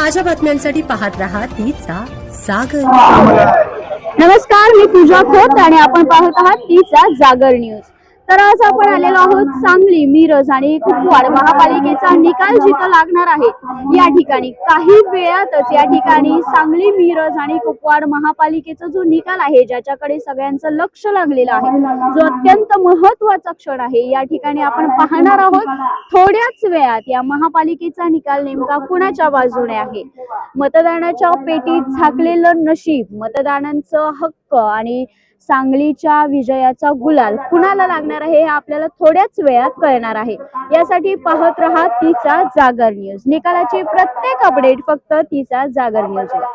ताज्या बातम्यांसाठी पाहत रहा तीचा जागर। नमस्कार, मी पूजा खोत आणि आपण पाहत आहात तीचा जागर न्यूज। तर आज आपण आलेलो आहोत सांगली मिरज आणि कुपवाड महापालिकेचा निकाल जिथं लागणार आहे या ठिकाणी काही वेळातच या ठिकाणी सांगली मिरज आणि कुपवाड महापालिकेचा जो निकाल आहे ज्याच्याकडे सगळ्यांचं लक्ष लागलेलं आहे, जो अत्यंत महत्त्वाचा क्षण आहे, या ठिकाणी आपण पाहणार आहोत थोड्याच वेळात या महापालिकेचा निकाल नेमका कुणाच्या बाजूने आहे। मतदानाच्या पेटीत झाकलेलं नशीब, मतदानांचं हक्क आणि सांगलीच्या विजयाचा गुलाल कुणाला लागणार आहे हे आपल्याला थोड्याच वेळात कळणार आहे। यासाठी पाहत रहा तीचा जागर न्यूज। निकालाची प्रत्येक अपडेट फक्त तीचा जागर न्यूजला।